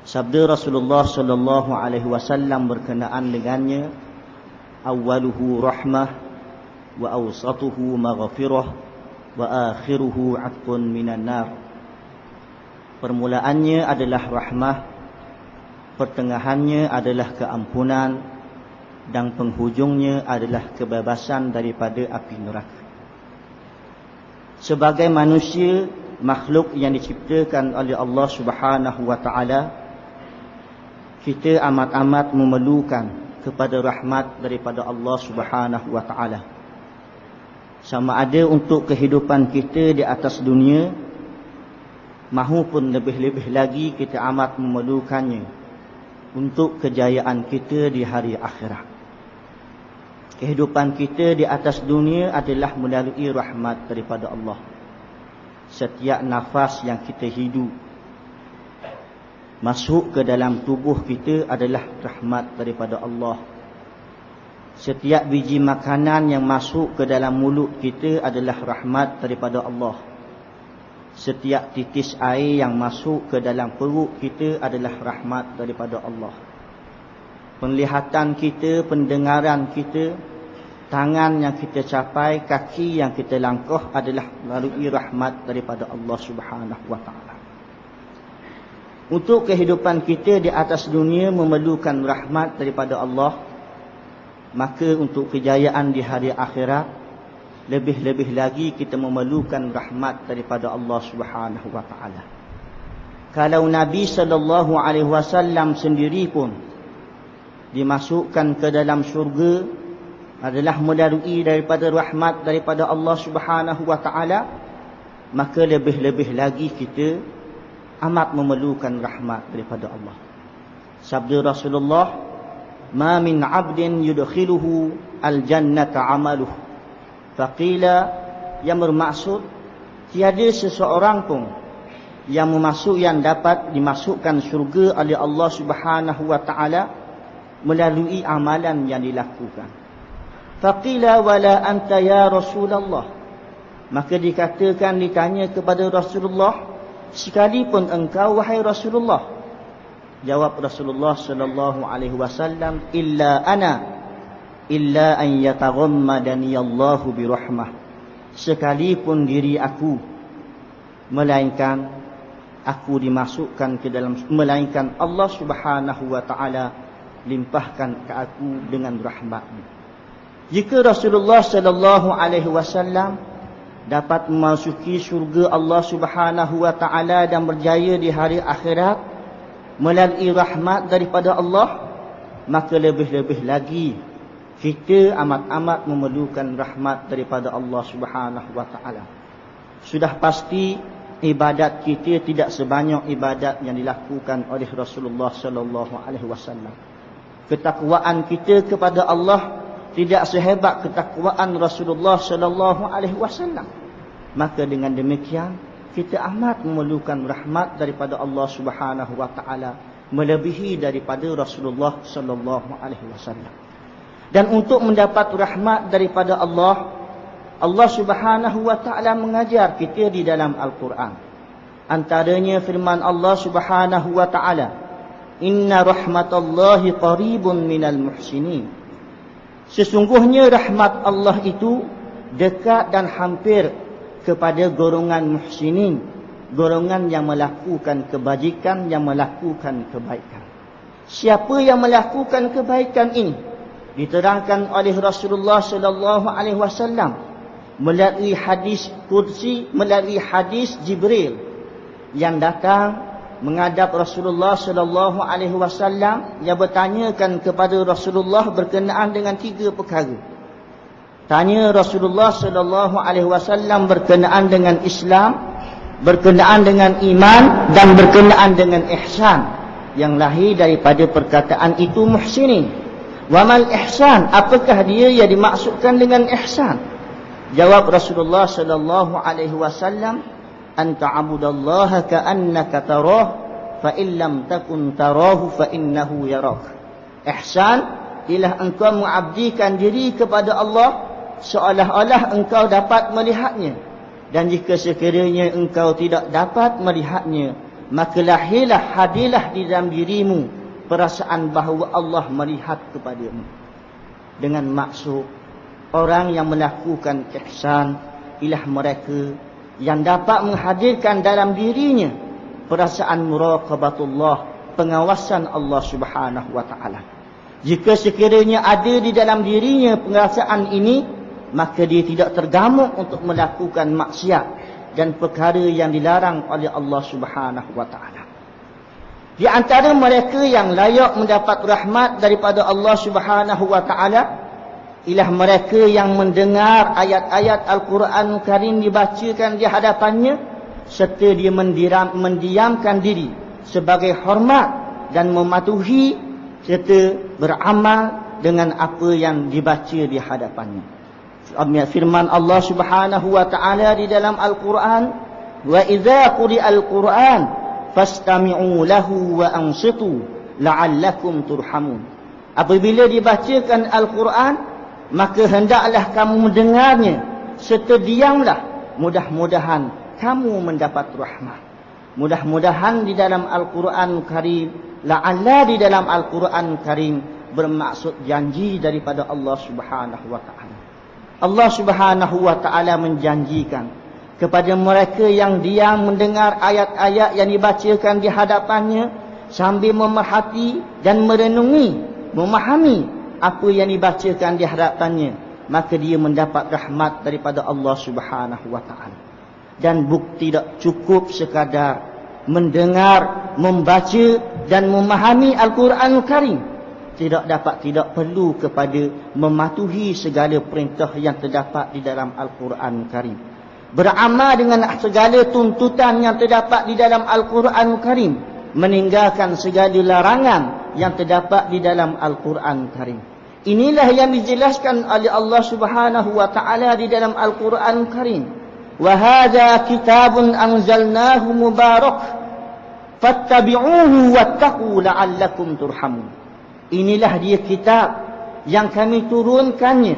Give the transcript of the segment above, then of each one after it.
Sabda Rasulullah sallallahu alaihi wasallam berkenaan dengannya, awwaluhu rahmah wa awsatuhu maghfirah wa akhiruhu 'atqun minan nar. Permulaannya adalah rahmah, pertengahannya adalah keampunan, dan penghujungnya adalah kebebasan daripada api neraka. Sebagai manusia, makhluk yang diciptakan oleh Allah Subhanahu wa taala, kita amat-amat memerlukan kepada rahmat daripada Allah Subhanahu wa taala. Sama ada untuk kehidupan kita di atas dunia, mahupun lebih-lebih lagi kita amat memerlukannya untuk kejayaan kita di hari akhirat. Kehidupan kita di atas dunia adalah melalui rahmat daripada Allah. Setiap nafas yang kita hidup masuk ke dalam tubuh kita adalah rahmat daripada Allah. Setiap biji makanan yang masuk ke dalam mulut kita adalah rahmat daripada Allah. Setiap titis air yang masuk ke dalam perut kita adalah rahmat daripada Allah. Penglihatan kita, pendengaran kita, tangan yang kita capai, kaki yang kita langkah adalah melalui rahmat daripada Allah Subhanahu wa taala. Untuk kehidupan kita di atas dunia memerlukan rahmat daripada Allah, maka untuk kejayaan di hari akhirat, lebih-lebih lagi kita memerlukan rahmat daripada Allah Subhanahu wa taala. Kalau Nabi sallallahu alaihi wasallam sendiri pun dimasukkan ke dalam syurga adalah melalui daripada rahmat daripada Allah Subhanahu wa taala, maka lebih-lebih lagi kita amat memerlukan rahmat daripada Allah. Sabda Rasulullah, "Ma min 'abdin yudkhiluhu al-jannata 'amaluhu." Faqila, yang bermaksud tiada seseorang pun yang dapat dimasukkan syurga oleh Allah Subhanahu wa taala melalui amalan yang dilakukan. Faqila, "Wala anta ya Rasulullah." Maka dikatakan, ditanya kepada Rasulullah, "Sekalipun engkau wahai Rasulullah?" Jawab Rasulullah sallallahu alaihi wasallam, "Illa ana, illa an yataghammadani Allahu bi rahmah." Sekalipun diri aku, melainkan aku dimasukkan ke dalam, melainkan Allah Subhanahu wa taala limpahkan ke aku dengan rahmat-Nya. Jika Rasulullah sallallahu alaihi wasallam dapat memasuki syurga Allah Subhanahu wa taala dan berjaya di hari akhirat melalui rahmat daripada Allah, maka lebih-lebih lagi kita amat-amat memerlukan rahmat daripada Allah Subhanahu wa taala. Sudah pasti ibadat kita tidak sebanyak ibadat yang dilakukan oleh Rasulullah sallallahu alaihi wasallam. Ketakwaan kita kepada Allah tidak sehebat ketakwaan Rasulullah sallallahu alaihi wasallam. Maka dengan demikian kita amat memerlukan rahmat daripada Allah Subhanahu wa taala melebihi daripada Rasulullah sallallahu alaihi wasallam. Dan untuk mendapat rahmat daripada Allah, Allah Subhanahu wa taala mengajar kita di dalam Al-Quran. Antaranya firman Allah Subhanahu wa taala, "Inna rahmatallahi qaribun minal muhsinin." Sesungguhnya rahmat Allah itu dekat dan hampir kepada golongan muhsinin, golongan yang melakukan kebajikan, yang melakukan kebaikan. Siapa yang melakukan kebaikan ini diterangkan oleh Rasulullah sallallahu alaihi wasallam melalui hadis qudsi, melalui hadis Jibril yang datang menghadap Rasulullah sallallahu alaihi wasallam, yang bertanyakan kepada Rasulullah berkenaan dengan 3 perkara. Tanya Rasulullah sallallahu alaihi wasallam berkenaan dengan Islam, berkenaan dengan iman, dan berkenaan dengan ihsan, yang lahir daripada perkataan itu muhsinin. Wa mal ihsan, apakah dia yang dimaksudkan dengan ihsan? Jawab Rasulullah sallallahu alaihi wasallam, "An ta'budallaha ka'annaka tarah, fa in lam takun tarahu fa innahu yarak." Ihsan ialah engkau mengabdikan diri kepada Allah seolah-olah engkau dapat melihatnya, dan jika sekiranya engkau tidak dapat melihatnya, maka lahirlah, hadirlah di dalam dirimu perasaan bahawa Allah melihat kepadamu. Dengan maksud orang yang melakukan ihsan ialah mereka yang dapat menghadirkan dalam dirinya perasaan muraqabatullah, pengawasan Allah Subhanahu wa taala. Jika sekiranya ada di dalam dirinya perasaan ini, maka dia tidak tergamuk untuk melakukan maksiat dan perkara yang dilarang oleh Allah Subhanahu wa taala. Di antara mereka yang layak mendapat rahmat daripada Allah Subhanahu wa taala ialah mereka yang mendengar ayat-ayat Al-Quran Karim dibacakan di hadapannya serta dia mendiamkan diri sebagai hormat dan mematuhi serta beramal dengan apa yang dibaca di hadapannya. Firman Allah Subhanahu wa taala di dalam Al-Quran, "Wa idza quri'al Qur'an fastami'u lahu wa ansitu la'allakum turhamun." Apabila dibacakan Al-Quran, maka hendaklah kamu mendengarnya serta diamlah, mudah-mudahan kamu mendapat rahmat. Mudah-mudahan di dalam Al-Quran Karim, la'alla di dalam Al-Quran Karim bermaksud janji daripada Allah Subhanahu wa taala. Allah Subhanahu wa taala menjanjikan kepada mereka yang diam mendengar ayat-ayat yang dibacakan di hadapannya sambil memerhati dan merenungi, memahami apa yang dibacakan di hadapannya, maka dia mendapat rahmat daripada Allah Subhanahu wa taala. Dan bukti tidak cukup sekadar mendengar, membaca dan memahami Al-Quran Karim. Tidak perlu kepada mematuhi segala perintah yang terdapat di dalam Al-Quran Karim. Beramal dengan segala tuntutan yang terdapat di dalam Al-Quran Karim. Meninggalkan segala larangan yang terdapat di dalam Al-Quran Karim. Inilah yang dijelaskan oleh Allah Subhanahu wa taala di dalam Al-Quran Karim. Wa hadza kitabun anzalnahu mubarak fattabi'uhu wattaqu la'allakum turhamun. Inilah dia kitab yang kami turunkannya,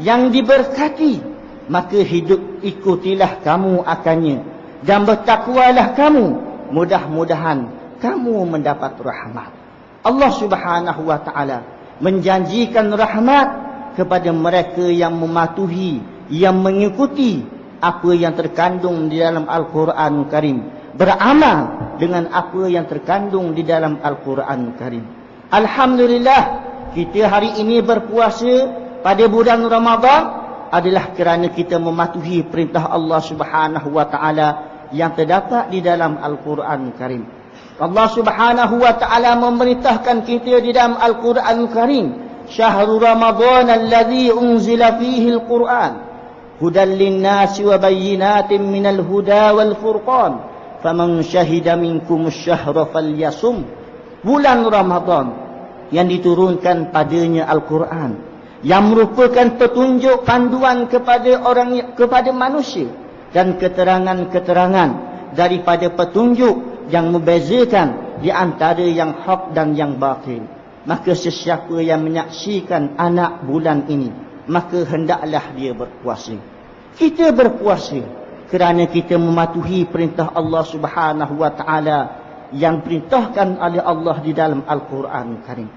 yang diberkati, maka hidup ikutilah kamu akannya dan bertakwalah kamu, mudah-mudahan kamu mendapat rahmat. Allah Subhanahu wa taala menjanjikan rahmat kepada mereka yang mematuhi, yang mengikuti apa yang terkandung di dalam Al-Quran Karim, beramal dengan apa yang terkandung di dalam Al-Quran Karim. Alhamdulillah, kita hari ini berpuasa pada bulan Ramadan adalah kerana kita mematuhi perintah Allah Subhanahu wa taala yang terdapat di dalam Al-Quran Karim. Allah Subhanahu wa taala memerintahkan kita di dalam Al-Quran Karim, "Syahrul Ramadan alladzi unzila fihi al-Quran hudan lin-nasi wa bayyinatin minal huda wal furqan faman syahida minkum asy-syahra falyasum." Bulan Ramadan yang diturunkan padanya Al-Quran, yang merupakan petunjuk panduan kepada manusia dan keterangan-keterangan daripada petunjuk yang membezakan di antara yang hak dan yang batil. Maka sesiapa yang menyaksikan anak bulan ini, maka hendaklah dia berpuasa. Kita berpuasa kerana kita mematuhi perintah Allah Subhanahu wa taala yang perintahkan oleh Allah di dalam Al-Quran Karim.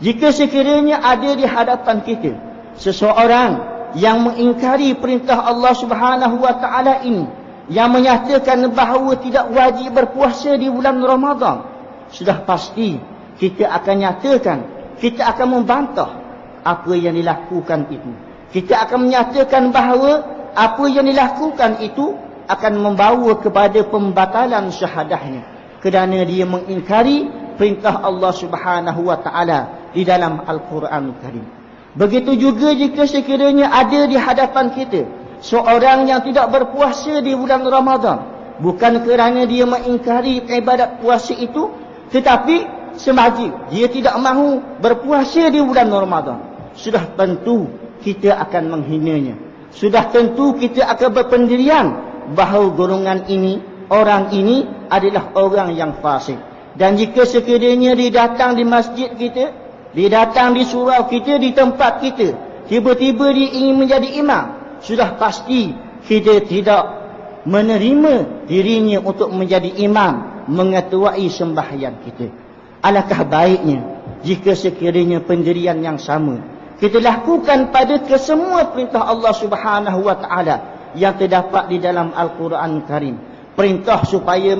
Jika sekiranya ada di hadapan kita seseorang yang mengingkari perintah Allah Subhanahu wa taala ini, yang menyatakan bahawa tidak wajib berpuasa di bulan Ramadan, sudah pasti kita akan nyatakan, kita akan membantah apa yang dilakukan itu. Kita akan menyatakan bahawa apa yang dilakukan itu akan membawa kepada pembatalan syahadahnya, kerana dia mengingkari perintah Allah Subhanahu wa taala di dalam Al-Quran Karim. Begitu juga jika sekiranya ada di hadapan kita seorang yang tidak berpuasa di bulan Ramadan, bukan kerana dia mengingkari ibadat puasa itu, tetapi sengaja dia tidak mahu berpuasa di bulan Ramadan, sudah tentu kita akan menghinanya. Sudah tentu kita akan berpendirian bahawa golongan ini, orang ini adalah orang yang fasik. Dan jika sekiranya dia datang di masjid kita, dia datang di surau kita, di tempat kita, tiba-tiba dia ingin menjadi imam, sudah pasti kita tidak menerima dirinya untuk menjadi imam, mengetuai sembahyang kita. Alangkah baiknya jika sekiranya pendirian yang sama kita lakukan pada kesemua perintah Allah Subhanahu wa taala yang terdapat di dalam Al-Quran Karim. Perintah supaya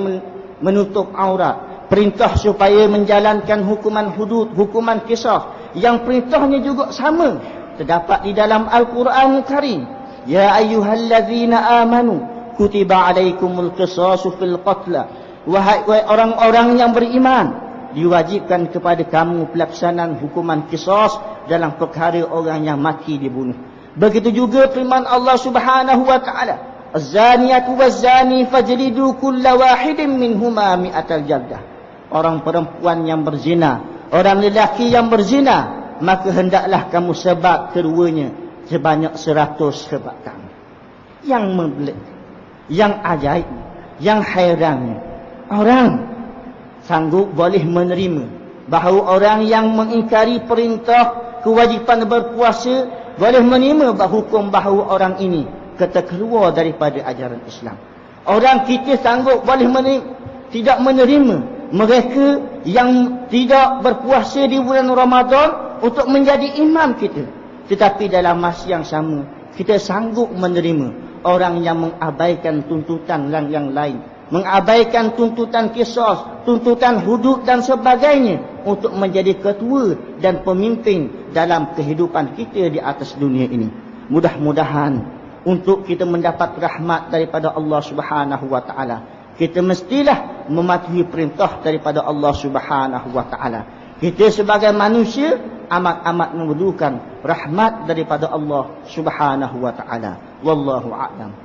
menutup aurat, perintah supaya menjalankan hukuman hudud, hukuman qisas, yang perintahnya juga sama terdapat di dalam Al-Quran Karim. Ya ayyuhallazina amanu kutiba alaikumul qisasu fil qatla. Wahai orang-orang yang beriman, diwajibkan kepada kamu pelaksanaan hukuman qisas dalam perkara orang yang mati dibunuh. Begitu juga firman Allah Subhanahu wa taala, az-zaniyatu waz-zani fajlidu kulla wahidin minhuma mi'atal jaldah. Orang perempuan yang berzina, orang lelaki yang berzina, maka hendaklah kamu sebat keduanya sebanyak 100 sebatan. Yang membelit, yang ajaib, yang hairannya, orang sanggup boleh menerima bahawa orang yang mengingkari perintah kewajipan berpuasa boleh menerima hukum bahawa orang ini kata keluar daripada ajaran Islam. Orang kita sanggup boleh tidak menerima mereka yang tidak berpuasa di bulan Ramadan untuk menjadi imam kita. Tetapi dalam masa yang sama kita sanggup menerima orang yang mengabaikan tuntutan yang lain, mengabaikan tuntutan qisas, tuntutan hudud dan sebagainya untuk menjadi ketua dan pemimpin dalam kehidupan kita di atas dunia ini. Mudah-mudahan untuk kita mendapat rahmat daripada Allah Subhanahu wa taala, kita mestilah mematuhi perintah daripada Allah Subhanahu wa taala. Kita sebagai manusia amat-amat memerlukan rahmat daripada Allah Subhanahu wa taala. Wallahu a'lam.